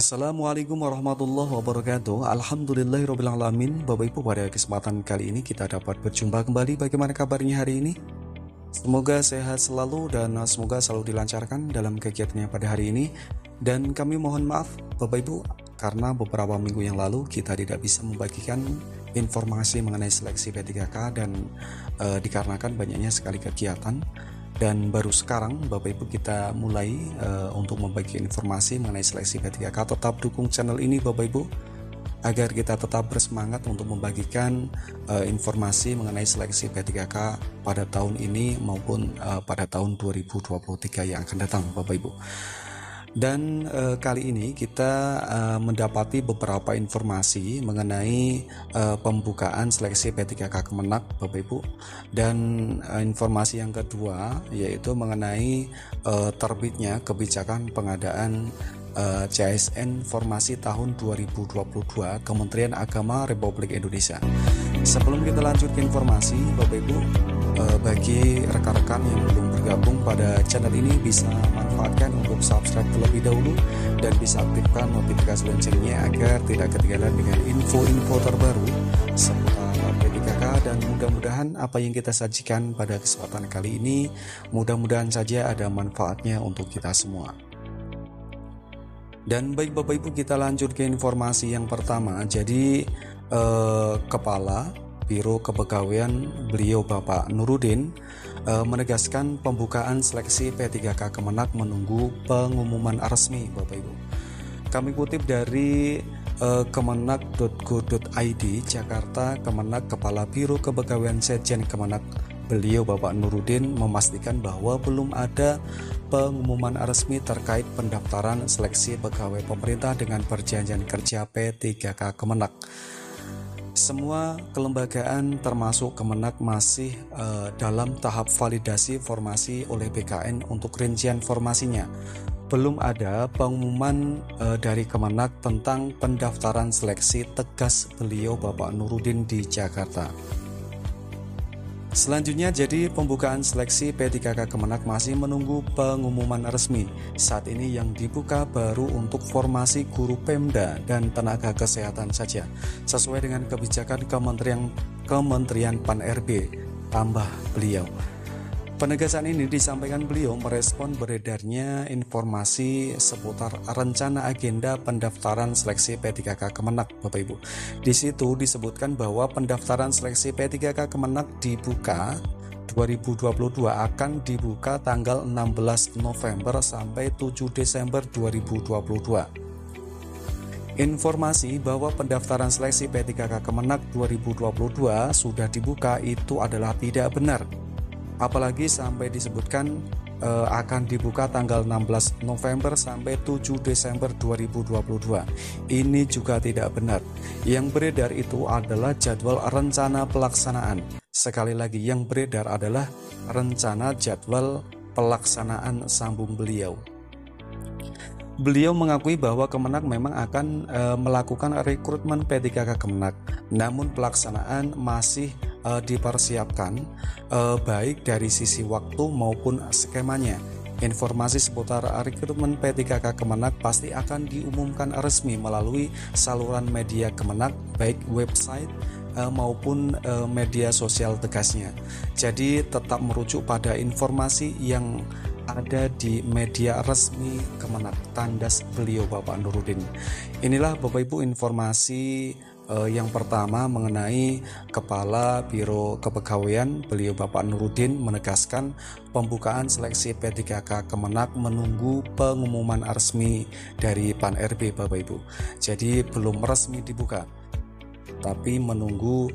Assalamualaikum warahmatullahi wabarakatuh. Alhamdulillahirrabbilalamin. Bapak Ibu, pada kesempatan kali ini kita dapat berjumpa kembali. Bagaimana kabarnya hari ini? Semoga sehat selalu dan semoga selalu dilancarkan dalam kegiatannya pada hari ini. Dan kami mohon maaf Bapak Ibu, karena beberapa minggu yang lalu kita tidak bisa membagikan informasi mengenai seleksi P3K dan dikarenakan banyaknya sekali kegiatan. Dan baru sekarang Bapak Ibu kita mulai untuk membagi informasi mengenai seleksi P3K. Tetap dukung channel ini Bapak Ibu agar kita tetap bersemangat untuk membagikan informasi mengenai seleksi P3K pada tahun ini maupun pada tahun 2023 yang akan datang Bapak Ibu. Dan kali ini kita mendapati beberapa informasi mengenai pembukaan seleksi P3K Kemenak Bapak Ibu. Dan informasi yang kedua yaitu mengenai terbitnya kebijakan pengadaan CASN Formasi tahun 2022 Kementerian Agama Republik Indonesia. Sebelum kita lanjut ke informasi Bapak Ibu, bagi rekan-rekan yang belum bergabung pada channel ini bisa manfaatkan untuk subscribe terlebih dahulu dan bisa aktifkan notifikasi loncengnya agar tidak ketinggalan dengan info-info terbaru seputar P3K. Dan mudah-mudahan apa yang kita sajikan pada kesempatan kali ini mudah-mudahan saja ada manfaatnya untuk kita semua. Dan baik Bapak Ibu, kita lanjut ke informasi yang pertama. Jadi Kepala Biro Kepegawaian beliau Bapak Nurudin menegaskan pembukaan seleksi P3K Kemenak menunggu pengumuman resmi Bapak Ibu. Kami kutip dari kemenak.go.id Jakarta. Kemenak Kepala Biro Kepegawaian Setjen Kemenak beliau Bapak Nurudin memastikan bahwa belum ada pengumuman resmi terkait pendaftaran seleksi pegawai pemerintah dengan perjanjian kerja P3K Kemenak. Semua kelembagaan termasuk Kemenak masih dalam tahap validasi formasi oleh BKN untuk rincian formasinya. Belum ada pengumuman dari Kemenak tentang pendaftaran seleksi, tegas beliau Bapak Nurudin di Jakarta. Selanjutnya, jadi pembukaan seleksi P3K Kemenak masih menunggu pengumuman resmi. Saat ini yang dibuka baru untuk formasi guru Pemda dan tenaga kesehatan saja, sesuai dengan kebijakan Kementerian Pan-RB, tambah beliau. Penegasan ini disampaikan beliau merespon beredarnya informasi seputar rencana agenda pendaftaran seleksi P3K Kemenak Bapak Ibu. Di situ disebutkan bahwa pendaftaran seleksi P3K Kemenak dibuka 2022 akan dibuka tanggal 16 November sampai 7 Desember 2022. Informasi bahwa pendaftaran seleksi P3K Kemenak 2022 sudah dibuka itu adalah tidak benar. Apalagi sampai disebutkan akan dibuka tanggal 16 November sampai 7 Desember 2022. Ini juga tidak benar. Yang beredar itu adalah jadwal rencana pelaksanaan. Sekali lagi, yang beredar adalah rencana jadwal pelaksanaan, sambung beliau. Beliau mengakui bahwa Kemenak memang akan melakukan rekrutmen P3K Kemenak, namun pelaksanaan masih dipersiapkan baik dari sisi waktu maupun skemanya. Informasi seputar rekrutmen P3K Kemenak pasti akan diumumkan resmi melalui saluran media Kemenak, baik website maupun media sosial tegasnya. Jadi tetap merujuk pada informasi yang ada di media resmi Kemenak, tandas beliau Bapak Nurudin. Inilah Bapak Ibu informasi yang pertama mengenai Kepala Biro Kepegawaian beliau Bapak Nurudin menegaskan pembukaan seleksi P3K Kemenak menunggu pengumuman resmi dari Pan-RB Bapak Ibu. Jadi belum resmi dibuka, tapi menunggu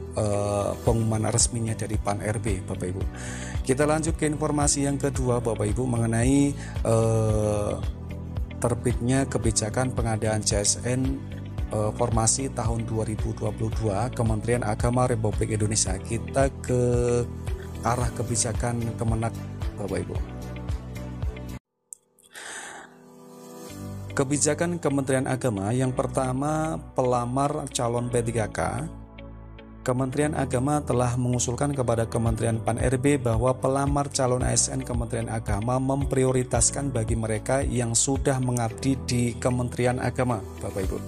pengumuman resminya dari Pan-RB Bapak Ibu. Kita lanjut ke informasi yang kedua Bapak Ibu mengenai terbitnya kebijakan pengadaan CASN formasi tahun 2022 Kementerian Agama Republik Indonesia. Kita ke arah kebijakan Kemenak Bapak Ibu. Kebijakan Kementerian Agama yang pertama, pelamar calon P3K Kementerian Agama telah mengusulkan kepada Kementerian Pan-RB bahwa pelamar calon ASN Kementerian Agama memprioritaskan bagi mereka yang sudah mengabdi di Kementerian Agama, Bapak Ibu.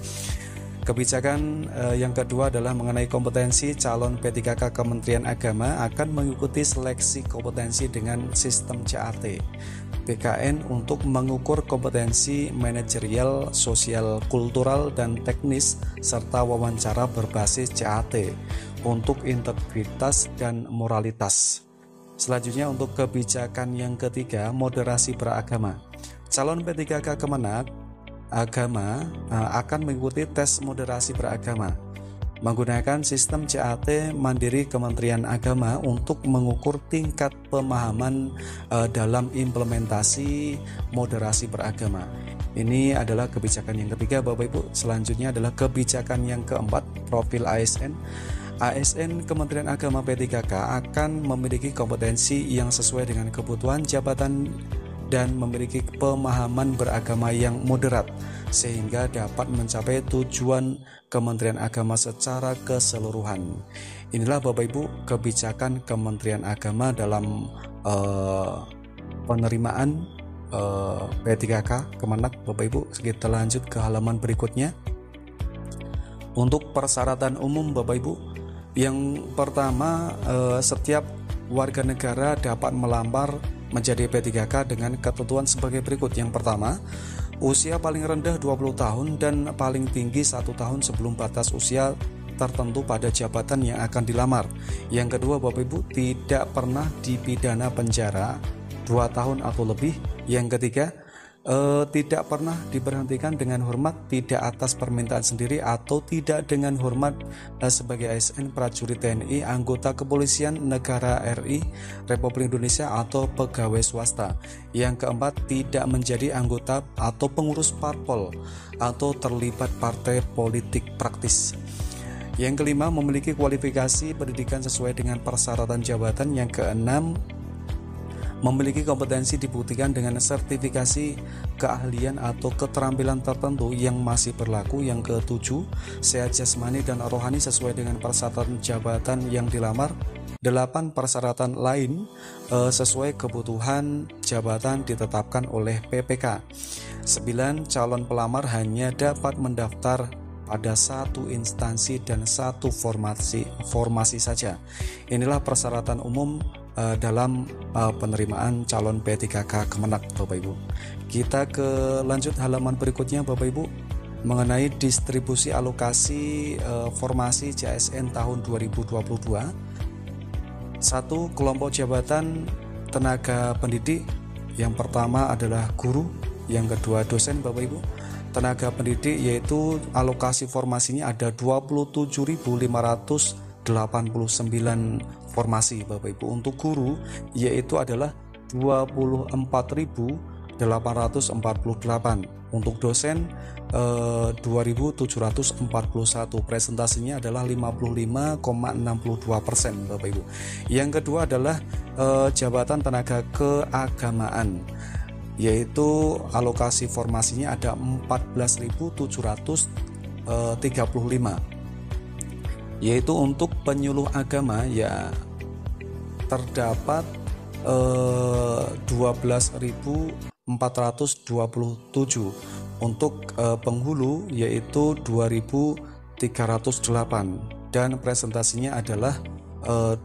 Kebijakan yang kedua adalah mengenai kompetensi. Calon P3K Kementerian Agama akan mengikuti seleksi kompetensi dengan sistem CAT BKN untuk mengukur kompetensi manajerial, sosial, kultural, dan teknis serta wawancara berbasis CAT untuk integritas dan moralitas. Selanjutnya untuk kebijakan yang ketiga, moderasi beragama. Calon P3K Kemenak Agama akan mengikuti tes moderasi beragama menggunakan sistem CAT Mandiri Kementerian Agama untuk mengukur tingkat pemahaman dalam implementasi moderasi beragama. Ini adalah kebijakan yang ketiga, Bapak Ibu. Selanjutnya adalah kebijakan yang keempat, profil ASN. ASN Kementerian Agama P3K akan memiliki kompetensi yang sesuai dengan kebutuhan jabatan dan memiliki pemahaman beragama yang moderat sehingga dapat mencapai tujuan Kementerian Agama secara keseluruhan. Inilah Bapak Ibu kebijakan Kementerian Agama dalam penerimaan P3K Kemenak, Bapak Ibu. Kita lanjut ke halaman berikutnya. Untuk persyaratan umum, Bapak Ibu, yang pertama, setiap warga negara dapat melamar menjadi P3K dengan ketentuan sebagai berikut. Yang pertama, usia paling rendah 20 tahun dan paling tinggi 1 tahun sebelum batas usia tertentu pada jabatan yang akan dilamar. Yang kedua, Bapak Ibu, tidak pernah dipidana penjara 2 tahun atau lebih. Yang ketiga, tidak pernah diberhentikan dengan hormat, tidak atas permintaan sendiri atau tidak dengan hormat sebagai ASN, prajurit TNI, anggota kepolisian negara RI Republik Indonesia atau pegawai swasta. Yang keempat, tidak menjadi anggota atau pengurus parpol atau terlibat partai politik praktis. Yang kelima, memiliki kualifikasi pendidikan sesuai dengan persyaratan jabatan. Yang keenam, memiliki kompetensi dibuktikan dengan sertifikasi keahlian atau keterampilan tertentu yang masih berlaku. Yang ketujuh, sehat jasmani dan rohani sesuai dengan persyaratan jabatan yang dilamar. 8, persyaratan lain sesuai kebutuhan jabatan ditetapkan oleh PPK. 9, calon pelamar hanya dapat mendaftar pada satu instansi dan satu formasi saja. Inilah persyaratan umum dalam penerimaan calon P3K Kemenak, Bapak Ibu. Kita ke lanjut halaman berikutnya, Bapak Ibu, mengenai distribusi alokasi formasi JASN tahun 2022. 1. Kelompok jabatan tenaga pendidik. Yang pertama adalah guru, yang kedua dosen, Bapak Ibu. Tenaga pendidik yaitu alokasi formasinya ada 27.589 formasi, Bapak Ibu. Untuk guru yaitu adalah 24.848. Untuk dosen 2.741. Presentasinya adalah 55,62%, Bapak Ibu. Yang kedua adalah jabatan tenaga keagamaan, yaitu alokasi formasinya ada 14.735, yaitu untuk penyuluh agama ya terdapat 12.427, untuk penghulu yaitu 2.308, dan presentasinya adalah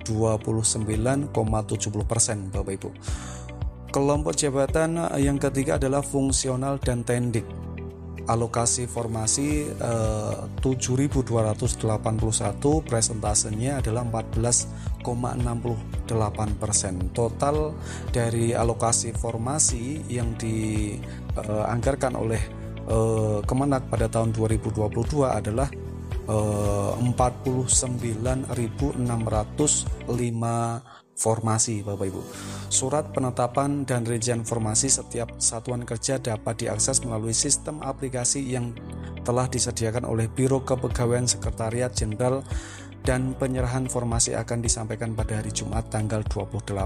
29,70%, Bapak Ibu. Kelompok jabatan yang ketiga adalah fungsional dan tendik. Alokasi formasi 7.281, presentasenya adalah 14,68%. Total dari alokasi formasi yang dianggarkan oleh Kemenak pada tahun 2022 adalah 49.605 formasi, Bapak Ibu. Surat penetapan dan rincian formasi setiap satuan kerja dapat diakses melalui sistem aplikasi yang telah disediakan oleh Biro Kepegawaian Sekretariat Jenderal, dan penyerahan formasi akan disampaikan pada hari Jumat tanggal 28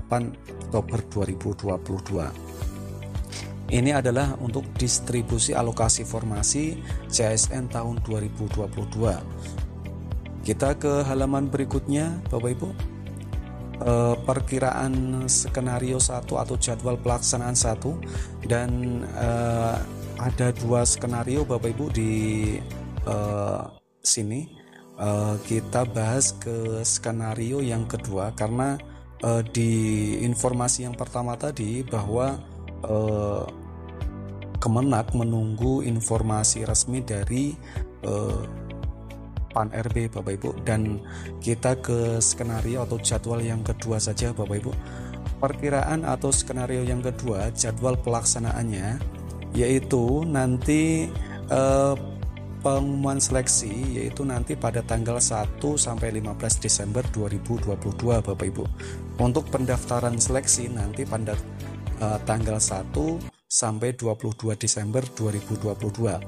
Oktober 2022. Ini adalah untuk distribusi alokasi formasi JASN tahun 2022. Kita ke halaman berikutnya Bapak Ibu. Perkiraan skenario 1 atau jadwal pelaksanaan 1, dan ada 2 skenario Bapak Ibu di sini. Kita bahas ke skenario yang kedua karena di informasi yang pertama tadi bahwa Kemenak menunggu informasi resmi dari PAN RB Bapak Ibu, dan kita ke skenario atau jadwal yang kedua saja Bapak Ibu. Perkiraan atau skenario yang kedua jadwal pelaksanaannya yaitu nanti pengumuman seleksi yaitu nanti pada tanggal 1 sampai 15 Desember 2022 Bapak Ibu. Untuk pendaftaran seleksi nanti pada tanggal 1 sampai 22 Desember 2022.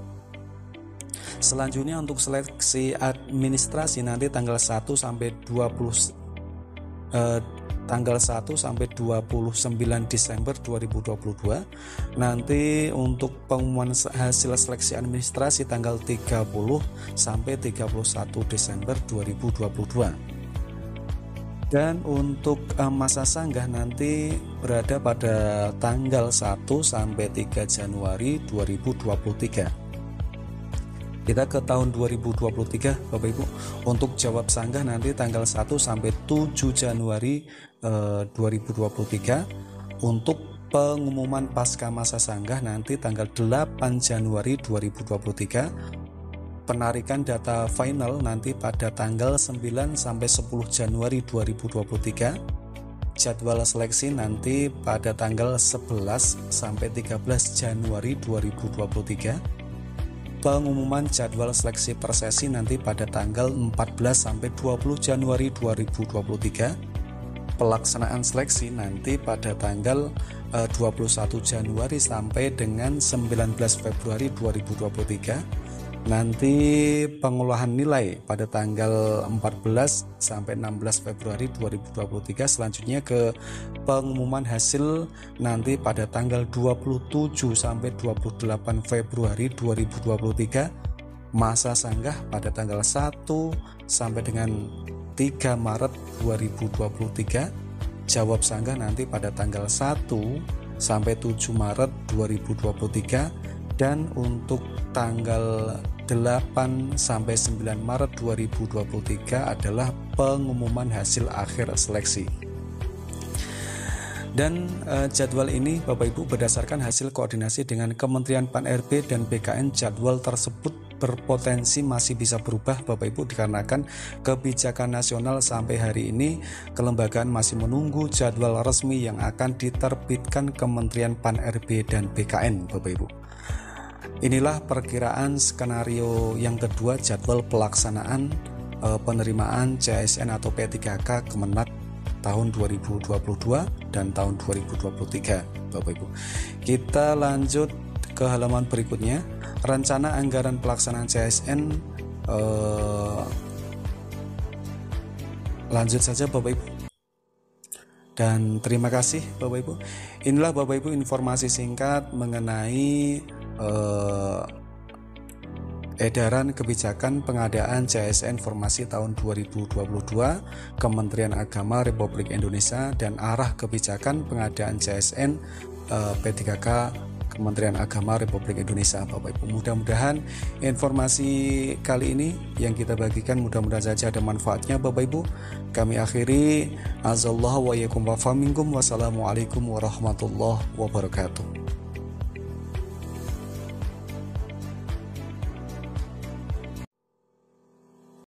Selanjutnya untuk seleksi administrasi nanti tanggal 1 sampai 29 Desember 2022. Nanti untuk pengumuman hasil seleksi administrasi tanggal 30 sampai 31 Desember 2022. Dan untuk masa sanggah nanti berada pada tanggal 1 sampai 3 Januari 2023. Kita ke tahun 2023 Bapak Ibu. Untuk jawab sanggah nanti tanggal 1 sampai 7 Januari 2023. Untuk pengumuman pasca masa sanggah nanti tanggal 8 Januari 2023. Penarikan data final nanti pada tanggal 9 sampai 10 Januari 2023. Jadwal seleksi nanti pada tanggal 11 sampai 13 Januari 2023. Pengumuman jadwal seleksi per sesi nanti pada tanggal 14 sampai 20 Januari 2023. Pelaksanaan seleksi nanti pada tanggal 21 Januari sampai dengan 19 Februari 2023. Nanti pengolahan nilai pada tanggal 14 sampai 16 Februari 2023. Selanjutnya ke pengumuman hasil nanti pada tanggal 27 sampai 28 Februari 2023. Masa sanggah pada tanggal 1 sampai dengan 3 Maret 2023. Jawab sanggah nanti pada tanggal 1 sampai 7 Maret 2023. Dan untuk tanggal 8 sampai 9 Maret 2023 adalah pengumuman hasil akhir seleksi. Dan jadwal ini Bapak Ibu berdasarkan hasil koordinasi dengan Kementerian PAN RB dan BKN. Jadwal tersebut berpotensi masih bisa berubah Bapak Ibu dikarenakan kebijakan nasional sampai hari ini kelembagaan masih menunggu jadwal resmi yang akan diterbitkan Kementerian PAN RB dan BKN Bapak Ibu. Inilah perkiraan skenario yang kedua jadwal pelaksanaan penerimaan CSN atau P3K Kemenak tahun 2022 dan tahun 2023 Bapak Ibu. Kita lanjut ke halaman berikutnya. Rencana anggaran pelaksanaan CSN, lanjut saja Bapak Ibu. Dan terima kasih Bapak Ibu. Inilah Bapak Ibu informasi singkat mengenai edaran kebijakan pengadaan CSN Formasi tahun 2022 Kementerian Agama Republik Indonesia dan arah kebijakan pengadaan CSN P3K Kementerian Agama Republik Indonesia Bapak Ibu. Mudah-mudahan informasi kali ini yang kita bagikan mudah-mudahan saja ada manfaatnya Bapak Ibu. Kami akhiri azallahu wa yakum wa faminkum. Wassalamualaikum warahmatullahi wabarakatuh.